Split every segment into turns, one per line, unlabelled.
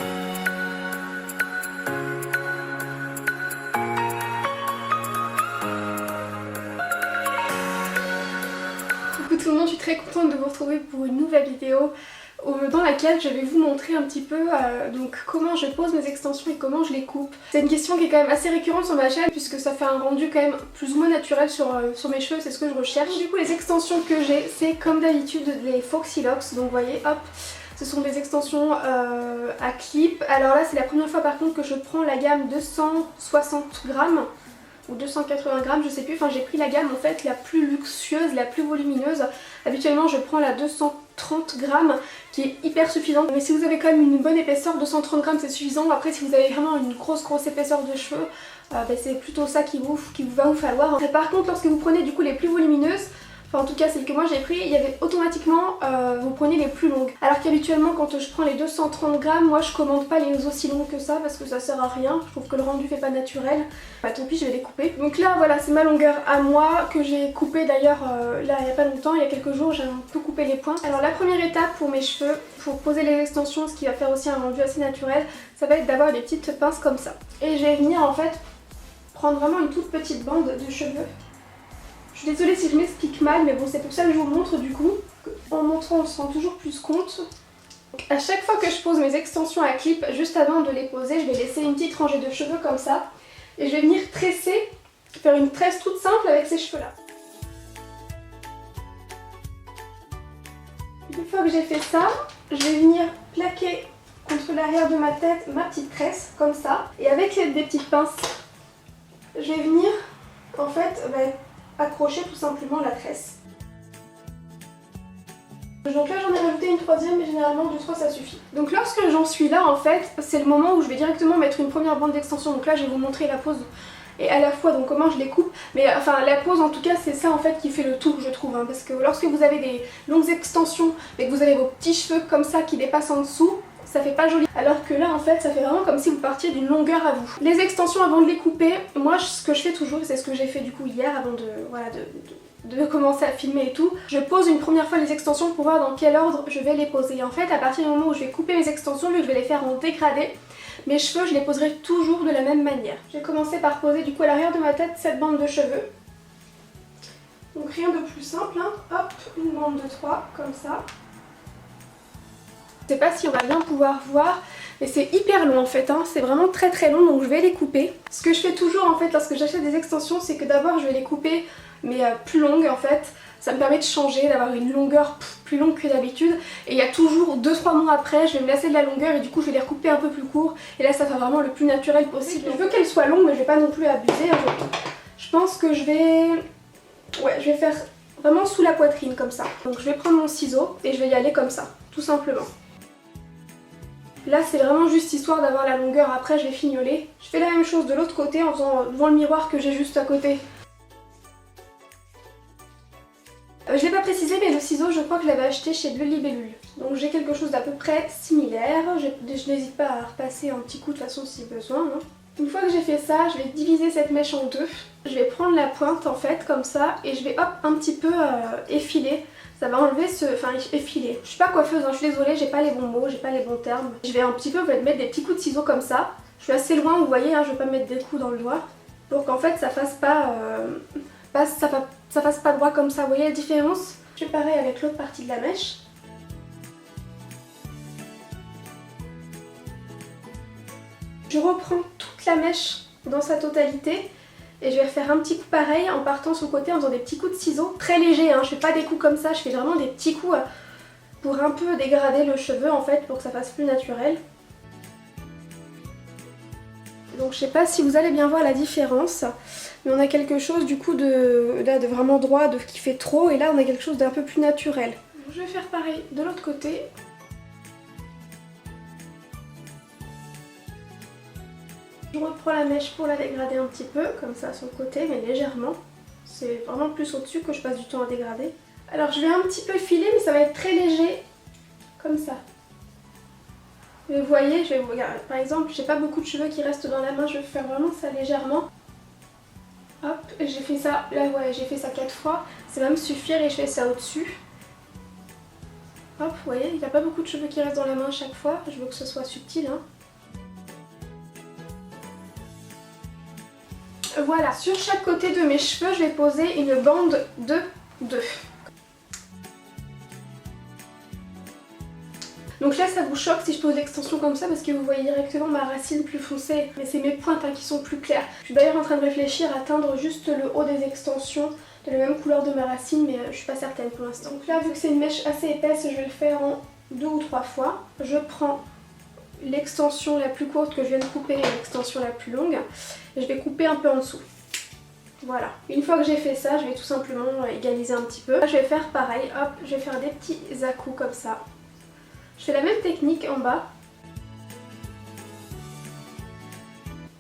Coucou tout le monde, je suis très contente de vous retrouver pour une nouvelle vidéo dans laquelle je vais vous montrer un petit peu donc comment je pose mes extensions et comment je les coupe. C'est une question qui est quand même assez récurrente sur ma chaîne puisque ça fait un rendu quand même plus ou moins naturel sur mes cheveux, c'est ce que je recherche. Du coup les extensions que j'ai, c'est comme d'habitude les Foxy Locks, donc vous voyez hop, ce sont des extensions à clip. Alors là c'est la première fois par contre que je prends la gamme 260 grammes ou 280 grammes, je sais plus, enfin j'ai pris la gamme en fait la plus luxueuse, la plus volumineuse. Habituellement je prends la 230 grammes qui est hyper suffisante, mais si vous avez quand même une bonne épaisseur, 230 grammes c'est suffisant. Après si vous avez vraiment une grosse épaisseur de cheveux, c'est plutôt ça qui va vous falloir. Et par contre lorsque vous prenez du coup les plus volumineuses, enfin en tout cas celle que moi j'ai pris, il y avait automatiquement vous prenez les plus longues. Alors qu'habituellement quand je prends les 230 grammes, moi je commande pas les aussi longues que ça parce que ça sert à rien. Je trouve que le rendu fait pas naturel. Bah tant pis, je vais les couper. Donc là voilà, c'est ma longueur à moi que j'ai coupée d'ailleurs là il y a pas longtemps, il y a quelques jours j'ai un peu coupé les points. Alors la première étape pour mes cheveux, pour poser les extensions, ce qui va faire aussi un rendu assez naturel, ça va être d'avoir des petites pinces comme ça. Et je vais venir en fait prendre vraiment une toute petite bande de cheveux. Je suis désolée si je m'explique mal, mais bon c'est pour ça que je vous montre du coup. En montrant on se rend toujours plus compte. Donc, à chaque fois que je pose mes extensions à clip, juste avant de les poser, je vais laisser une petite rangée de cheveux comme ça. Et je vais venir tresser, faire une tresse toute simple avec ces cheveux là. Une fois que j'ai fait ça, je vais venir plaquer contre l'arrière de ma tête ma petite tresse comme ça. Et avec l'aide des petites pinces, je vais venir en fait accrocher tout simplement la tresse. Donc là j'en ai rajouté une troisième, mais généralement 2-3 ça suffit. Donc lorsque j'en suis là en fait, c'est le moment où je vais directement mettre une première bande d'extension. Donc là je vais vous montrer la pose et à la fois donc comment je les coupe. Mais enfin la pose en tout cas c'est ça en fait qui fait le tout je trouve. Hein, parce que lorsque vous avez des longues extensions et que vous avez vos petits cheveux comme ça qui dépassent en dessous, ça fait pas joli. Alors que là en fait ça fait vraiment comme si vous partiez d'une longueur à vous. Les extensions avant de les couper, moi ce que je fais toujours, c'est ce que j'ai fait du coup hier avant de commencer à filmer et tout. Je pose une première fois les extensions pour voir dans quel ordre je vais les poser. Et en fait à partir du moment où je vais couper mes extensions, vu que je vais les faire en dégradé, mes cheveux je les poserai toujours de la même manière. Je vais commencer par poser du coup à l'arrière de ma tête cette bande de cheveux. Donc rien de plus simple, hein. Hop, une bande de 3 comme ça. Je sais pas si on va bien pouvoir voir, mais c'est hyper long en fait, hein. C'est vraiment très long, donc je vais les couper. Ce que je fais toujours en fait lorsque j'achète des extensions, c'est que d'abord je vais les couper mais plus longues en fait. Ça me permet de changer, d'avoir une longueur plus longue que d'habitude. Et il y a toujours 2-3 mois après, je vais me lasser de la longueur et du coup je vais les recouper un peu plus court. Et là ça fait vraiment le plus naturel possible. Je veux qu'elles soient longues mais je vais pas non plus abuser. Je pense que je vais faire vraiment sous la poitrine comme ça. Donc je vais prendre mon ciseau et je vais y aller comme ça, tout simplement. Là c'est vraiment juste histoire d'avoir la longueur, après je vais fignoler. Je fais la même chose de l'autre côté en faisant devant le miroir que j'ai juste à côté. Je l'ai pas précisé mais le ciseau je crois que je l'avais acheté chez Bleu Libellule. Donc j'ai quelque chose d'à peu près similaire. Je n'hésite pas à repasser un petit coup de toute façon si besoin. Hein. Une fois que j'ai fait ça, je vais diviser cette mèche en deux. Je vais prendre la pointe en fait comme ça et je vais hop un petit peu effiler. Ça va enlever enfin effiler. Je suis pas coiffeuse, hein, je suis désolée, j'ai pas les bons mots, j'ai pas les bons termes. Je vais un petit peu mettre des petits coups de ciseaux comme ça. Je suis assez loin, vous voyez, hein, je vais pas mettre des coups dans le doigt. Pour qu'en fait ça fasse pas, ça fasse pas droit comme ça. Vous voyez la différence? Je fais pareil avec l'autre partie de la mèche. Je reprends toute la mèche dans sa totalité. Et je vais refaire un petit coup pareil en partant sur le côté en faisant des petits coups de ciseaux. Très légers, hein, je fais pas des coups comme ça, je fais vraiment des petits coups pour un peu dégrader le cheveu en fait, pour que ça fasse plus naturel. Donc je sais pas si vous allez bien voir la différence, mais on a quelque chose du coup de vraiment droit, qui fait trop, et là on a quelque chose d'un peu plus naturel. Donc, je vais faire pareil de l'autre côté. Je reprends la mèche pour la dégrader un petit peu, comme ça sur le côté, mais légèrement. C'est vraiment plus au-dessus que je passe du temps à dégrader. Alors je vais un petit peu filer, mais ça va être très léger, comme ça. Mais vous voyez, regarder, par exemple, j'ai pas beaucoup de cheveux qui restent dans la main, je vais faire vraiment ça légèrement. Hop, j'ai fait ça, là ouais, j'ai fait ça 4 fois, ça va me suffire et je fais ça au-dessus. Hop, vous voyez, il n'y a pas beaucoup de cheveux qui restent dans la main à chaque fois. Je veux que ce soit subtil, hein. Voilà, sur chaque côté de mes cheveux, je vais poser une bande de 2. Donc là ça vous choque si je pose l'extension comme ça parce que vous voyez directement ma racine plus foncée. Mais c'est mes pointes hein, qui sont plus claires. Je suis d'ailleurs en train de réfléchir à teindre juste le haut des extensions de la même couleur de ma racine mais je suis pas certaine pour l'instant. Donc là vu que c'est une mèche assez épaisse, je vais le faire en 2 ou 3 fois. Je prends l'extension la plus courte que je viens de couper et l'extension la plus longue. Et je vais couper un peu en dessous. Voilà. Une fois que j'ai fait ça, je vais tout simplement égaliser un petit peu. Là, je vais faire pareil. Hop, je vais faire des petits à-coups comme ça. Je fais la même technique en bas.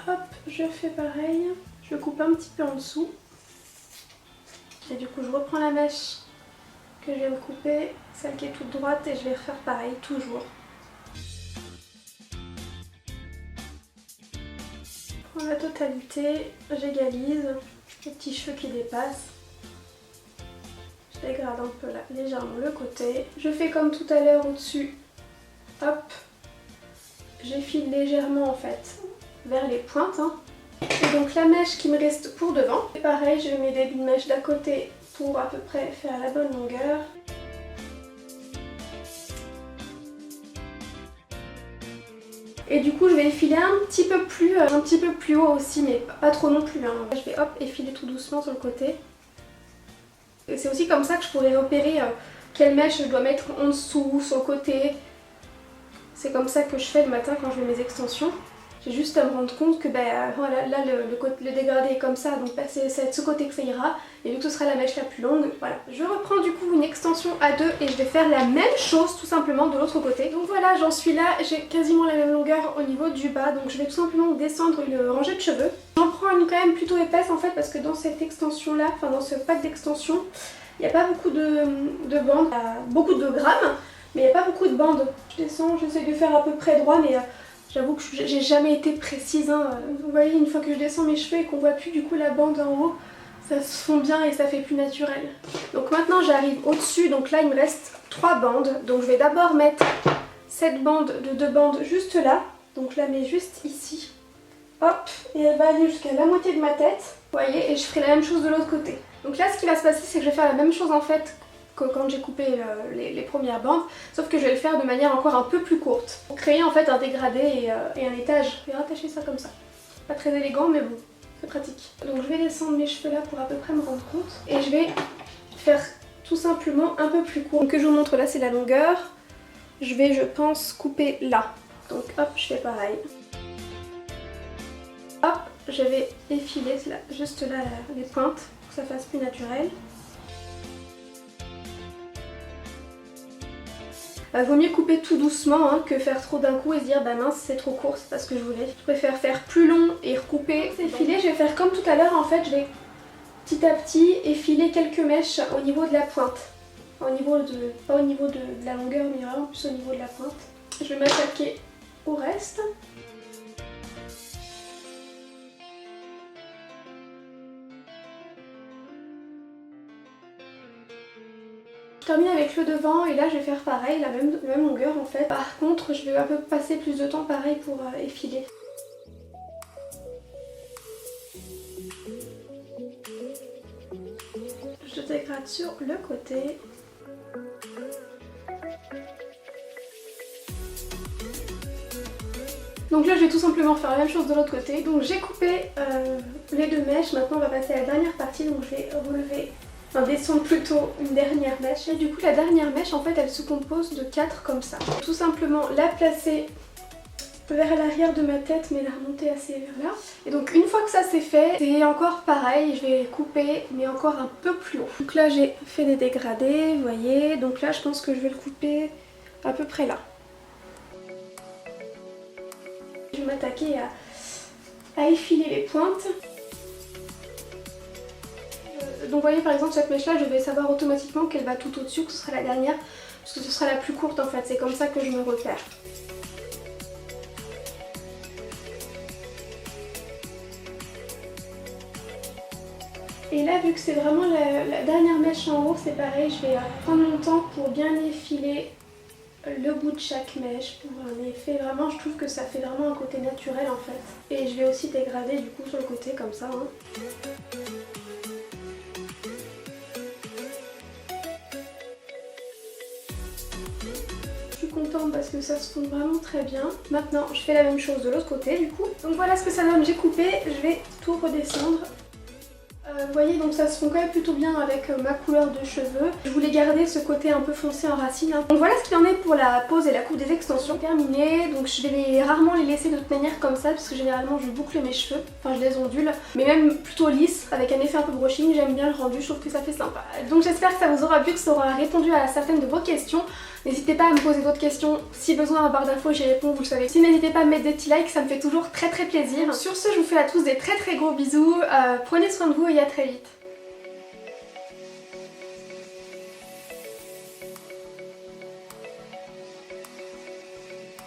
Hop, je fais pareil. Je coupe un petit peu en dessous. Et du coup, je reprends la mèche que je viens de couper, celle qui est toute droite, et je vais refaire pareil, toujours. Je prends la totalité, j'égalise, les petits cheveux qui dépassent. Je dégrade un peu là, légèrement le côté. Je fais comme tout à l'heure au-dessus. Hop, j'effile légèrement en fait vers les pointes. Hein. Et donc la mèche qui me reste pour devant. Et pareil, je mets des débits de mèche d'à côté pour à peu près faire la bonne longueur. Et du coup je vais effiler un petit peu plus haut aussi, mais pas trop non plus. Hein. Je vais hop effiler tout doucement sur le côté. C'est aussi comme ça que je pourrais repérer quelle mèche je dois mettre en dessous, sur le côté. C'est comme ça que je fais le matin quand je mets mes extensions. J'ai juste à me rendre compte que voilà, là le dégradé est comme ça, donc c'est de ce côté que ça ira. Et vu que ce sera la mèche la plus longue, voilà. Je reprends du coup une extension à 2 et je vais faire la même chose tout simplement de l'autre côté. Donc voilà, j'en suis là, j'ai quasiment la même longueur au niveau du bas, donc je vais tout simplement descendre une rangée de cheveux. J'en prends une quand même plutôt épaisse en fait parce que dans cette extension là, enfin dans ce pack d'extensions, il n'y a pas beaucoup de bandes, il y a beaucoup de grammes. Mais il n'y a pas beaucoup de bandes. Je descends, j'essaie de faire à peu près droit, mais j'avoue que j'ai jamais été précise. Hein. Vous voyez, une fois que je descends mes cheveux et qu'on voit plus du coup la bande en haut, ça se fond bien et ça fait plus naturel. Donc maintenant j'arrive au-dessus, donc là il me reste 3 bandes. Donc je vais d'abord mettre cette bande de 2 bandes juste là. Donc je la mets juste ici. Hop, et elle va aller jusqu'à la moitié de ma tête. Vous voyez, et je ferai la même chose de l'autre côté. Donc là ce qui va se passer, c'est que je vais faire la même chose en fait que quand j'ai coupé les premières bandes, sauf que je vais le faire de manière encore un peu plus courte pour créer en fait un dégradé et un étage. Je vais rattacher ça comme ça. Pas très élégant mais bon, c'est pratique. Donc je vais descendre mes cheveux là pour à peu près me rendre compte et je vais faire tout simplement un peu plus court. Donc que je vous montre là c'est la longueur. Je vais je pense couper là. Donc hop je fais pareil. Hop je vais effiler là, juste là les pointes pour que ça fasse plus naturel. Vaut mieux couper tout doucement hein, que faire trop d'un coup et se dire bah mince c'est trop court, c'est pas ce que je voulais. Je préfère faire plus long et recouper. C'est effilé, je vais faire comme tout à l'heure en fait, je vais petit à petit effiler quelques mèches au niveau de la pointe. Au niveau de, pas au niveau de la longueur mais vraiment plus au niveau de la pointe. Je vais m'attaquer au reste. Je termine avec le devant et là je vais faire pareil, la même longueur en fait. Par contre je vais un peu passer plus de temps pareil pour effiler. Je dégrade sur le côté. Donc là je vais tout simplement faire la même chose de l'autre côté. Donc j'ai coupé les 2 mèches, maintenant on va passer à la dernière partie, donc je vais relever. Enfin descendre plutôt une dernière mèche. Et du coup la dernière mèche en fait elle se compose de 4 comme ça. Tout simplement la placer vers l'arrière de ma tête mais la remonter assez vers là. Et donc une fois que ça c'est fait, c'est encore pareil, je vais couper mais encore un peu plus haut. Donc là j'ai fait des dégradés, vous voyez. Donc là je pense que je vais le couper à peu près là. Je vais m'attaquer à effiler les pointes. Donc vous voyez par exemple cette mèche là je vais savoir automatiquement qu'elle va tout au-dessus, que ce sera la dernière parce que ce sera la plus courte en fait, c'est comme ça que je me repère. Et là vu que c'est vraiment la dernière mèche en haut, c'est pareil, je vais prendre mon temps pour bien effiler le bout de chaque mèche pour un effet vraiment, je trouve que ça fait vraiment un côté naturel en fait. Et je vais aussi dégrader du coup sur le côté comme ça. Hein. Je suis contente parce que ça se fond vraiment très bien. Maintenant je fais la même chose de l'autre côté du coup. Donc voilà ce que ça donne, j'ai coupé, je vais tout redescendre. Vous voyez, donc ça se fond quand même plutôt bien avec ma couleur de cheveux. Je voulais garder ce côté un peu foncé en racine. Hein. Donc voilà ce qu'il en est pour la pose et la coupe des extensions. Terminé, donc je vais rarement les laisser de toute manière comme ça parce que généralement je boucle mes cheveux, enfin je les ondule, mais même plutôt lisse avec un effet un peu brushing, j'aime bien le rendu, je trouve que ça fait sympa. Donc j'espère que ça vous aura plu, que ça aura répondu à certaines de vos questions. N'hésitez pas à me poser d'autres questions, si besoin en barre d'infos j'y réponds, vous le savez. Si n'hésitez pas à me mettre des petits likes, ça me fait toujours très plaisir. Sur ce, je vous fais à tous des très gros bisous, prenez soin de vous et à très vite.